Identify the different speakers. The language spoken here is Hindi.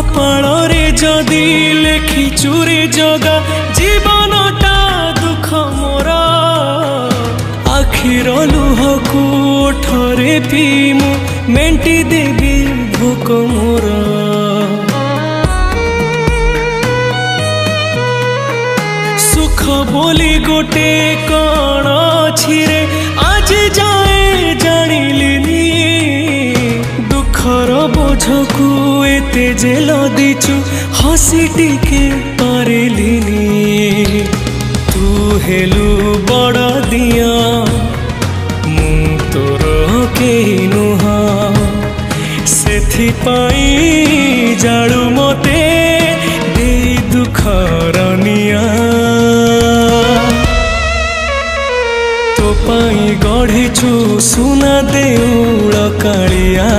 Speaker 1: कपाଳରେ जदि लेखिचु रे जगा जीवनटा दुख मोर आखिर लुहकु ओठरे पीमु मेंटी देवी भोक मोर सुख बोली गोटे कण अछि रे आज जाए जानिलिनी दुखर बोझकु एते जे लदिचु हसी टिके पारिलिनी तू हेलु बड़ दिया मु तोर केही नुह सेथिपाई जाळु मते दे दुखर निया तो पाई गढ़िछु सुना देउळ कालिया।